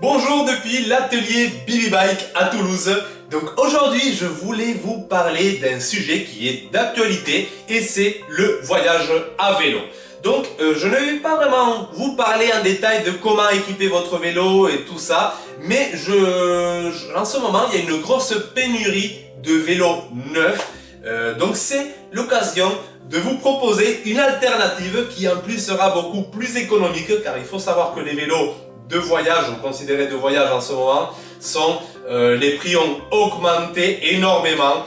Bonjour depuis l'atelier Billy Bike à Toulouse. Donc aujourd'hui je voulais vous parler d'un sujet qui est d'actualité et c'est le voyage à vélo. Donc je ne vais pas vraiment vous parler en détail de comment équiper votre vélo et tout ça, mais en ce moment il y a une grosse pénurie de vélos neufs. Donc c'est l'occasion de vous proposer une alternative qui en plus sera beaucoup plus économique, car il faut savoir que les vélos de voyage, ou considérés de voyage en ce moment, les prix ont augmenté énormément,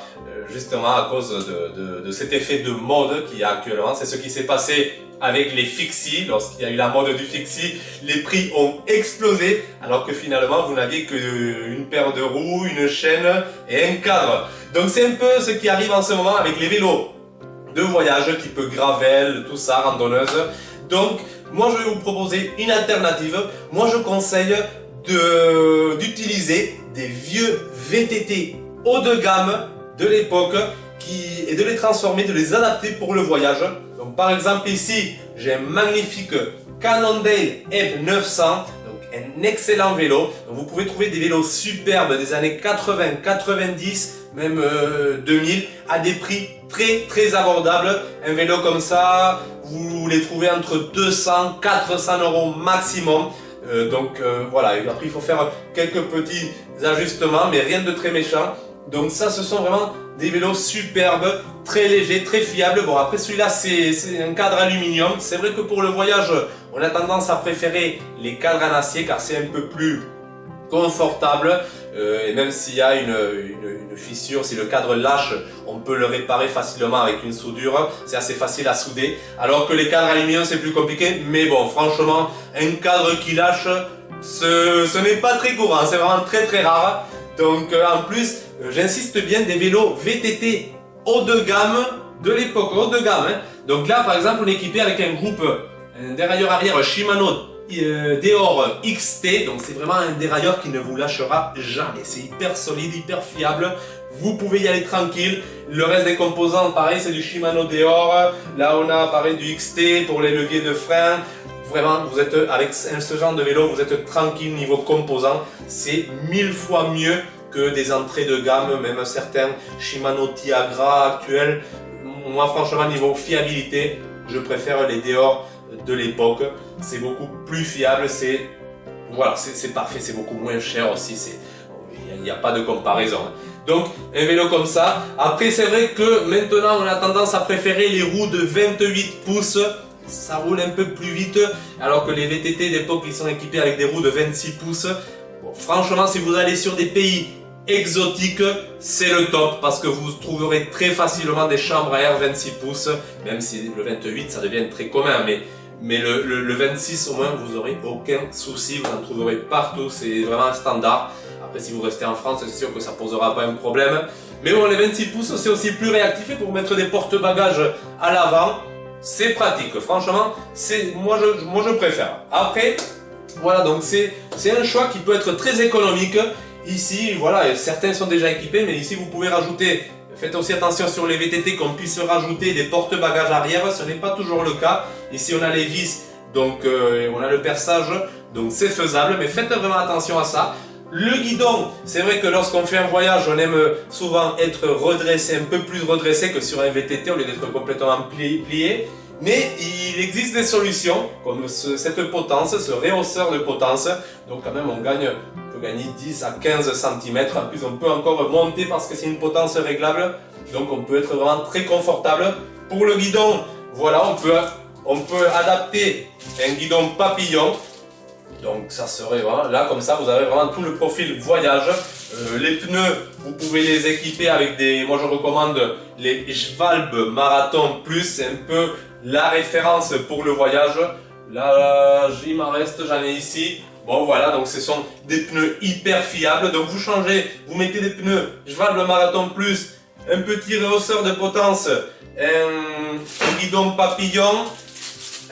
justement à cause de cet effet de mode qu'il y a actuellement. C'est ce qui s'est passé avec les fixie. Lorsqu'il y a eu la mode du fixie, les prix ont explosé, alors que finalement vous n'aviez qu'une paire de roues, une chaîne et un cadre. Donc c'est un peu ce qui arrive en ce moment avec les vélos de voyage type gravel, tout ça, randonneuse. Donc moi je vais vous proposer une alternative. Moi je conseille d'utiliser des vieux VTT haut de gamme de l'époque et de les transformer, de les adapter pour le voyage. Donc par exemple ici j'ai un magnifique Cannondale Ebb 900, donc un excellent vélo. Donc, vous pouvez trouver des vélos superbes des années 80, 90, même 2000 à des prix très abordables. Un vélo comme ça, vous les trouvez entre 200 400 € maximum. Voilà, et après il faut faire quelques petits ajustements, mais rien de très méchant. Donc ça, ce sont vraiment des vélos superbes, très légers, très fiables. Bon, après celui-là c'est un cadre aluminium. C'est vrai que pour le voyage on a tendance à préférer les cadres en acier, car c'est un peu plus confortable. Et même s'il y a une fissure, si le cadre lâche, on peut le réparer facilement avec une soudure. C'est assez facile à souder. Alors que les cadres aluminium c'est plus compliqué. Mais bon, franchement, un cadre qui lâche, ce n'est pas très courant. C'est vraiment très rare. Donc en plus, j'insiste bien, des vélos VTT haut de gamme de l'époque, haut de gamme. Hein. Donc là par exemple on est équipé avec un groupe, un dérailleur arrière Shimano Deore XT, donc c'est vraiment un dérailleur qui ne vous lâchera jamais. C'est hyper solide, hyper fiable. Vous pouvez y aller tranquille. Le reste des composants, pareil, c'est du Shimano Deore. Là, on a pareil du XT pour les leviers de frein. Vraiment, vous êtes avec ce genre de vélo, vous êtes tranquille niveau composants. C'est 1000 fois mieux que des entrées de gamme, même certains Shimano Tiagra actuels. Moi, franchement, niveau fiabilité, je préfère les Deore de l'époque. C'est beaucoup plus fiable, c'est parfait, c'est beaucoup moins cher aussi, il n'y a pas de comparaison. Donc un vélo comme ça. Après c'est vrai que maintenant on a tendance à préférer les roues de 28 pouces, ça roule un peu plus vite, alors que les VTT d'époque ils sont équipés avec des roues de 26 pouces. Bon, franchement, si vous allez sur des pays exotiques, c'est le top, parce que vous trouverez très facilement des chambres à air 26 pouces, même si le 28 ça devient très commun, mais le 26 au moins vous n'aurez aucun souci, vous en trouverez partout, c'est vraiment un standard. Après si vous restez en France, c'est sûr que ça ne posera pas un problème. Mais bon, les 26 pouces c'est aussi plus réactif, et pour mettre des porte-bagages à l'avant, c'est pratique. Franchement, moi je préfère. Après, voilà, donc c'est un choix qui peut être très économique. Ici, voilà, certains sont déjà équipés, mais ici vous pouvez rajouter. Faites aussi attention sur les VTT qu'on puisse rajouter des porte-bagages arrière, ce n'est pas toujours le cas. Ici on a les vis, donc on a le perçage, donc c'est faisable, mais faites vraiment attention à ça. Le guidon, c'est vrai que lorsqu'on fait un voyage, on aime souvent être redressé, un peu plus redressé que sur un VTT au lieu d'être complètement plié. Mais il existe des solutions, comme cette potence, ce rehausseur de potence. Donc quand même on peut gagner 10 à 15 cm. En plus on peut encore monter parce que c'est une potence réglable. Donc on peut être vraiment très confortable. Pour le guidon, voilà, on peut adapter un guidon papillon. Donc ça serait vraiment, là comme ça vous avez vraiment tout le profil voyage. Les pneus, vous pouvez les équiper avec moi je recommande les Schwalbe Marathon Plus, c'est un peu la référence pour le voyage. Là, il m'en reste, j'en ai ici. Bon voilà, donc ce sont des pneus hyper fiables. Donc vous mettez des pneus Schwalbe Marathon Plus, un petit rehausseur de potence, un guidon papillon,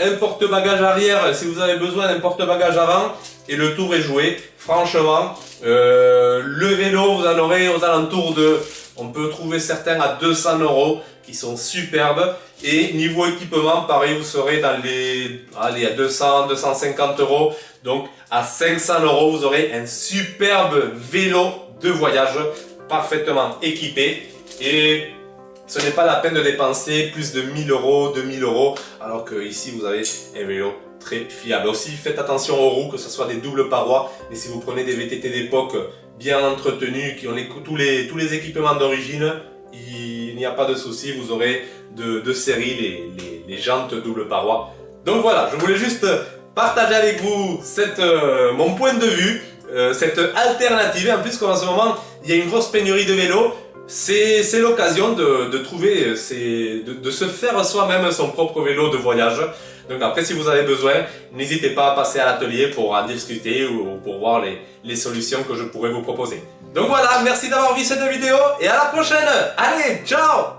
un porte-bagages arrière si vous avez besoin d'un porte-bagages avant, et le tour est joué. Franchement, le vélo, vous en aurez aux alentours de, on peut trouver certains à 200 € qui sont superbes. Et niveau équipement, pareil, vous serez dans les allez, à 200, 250 euros. Donc à 500 euros, vous aurez un superbe vélo de voyage parfaitement équipé. Et ce n'est pas la peine de dépenser plus de 1000 euros, 2000 euros, alors que ici vous avez un vélo très fiable. Aussi, faites attention aux roues, que ce soit des doubles parois, mais si vous prenez des VTT d'époque bien entretenus, qui ont tous les équipements d'origine, il n'y a pas de souci, vous aurez de série les jantes double paroi. Donc voilà, je voulais juste partager avec vous mon point de vue, cette alternative. En plus, comme en ce moment, il y a une grosse pénurie de vélos, c'est l'occasion de trouver, de se faire soi-même son propre vélo de voyage. Donc après, si vous avez besoin, n'hésitez pas à passer à l'atelier pour en discuter ou pour voir les solutions que je pourrais vous proposer. Donc voilà, merci d'avoir vu cette vidéo et à la prochaine. Allez, ciao!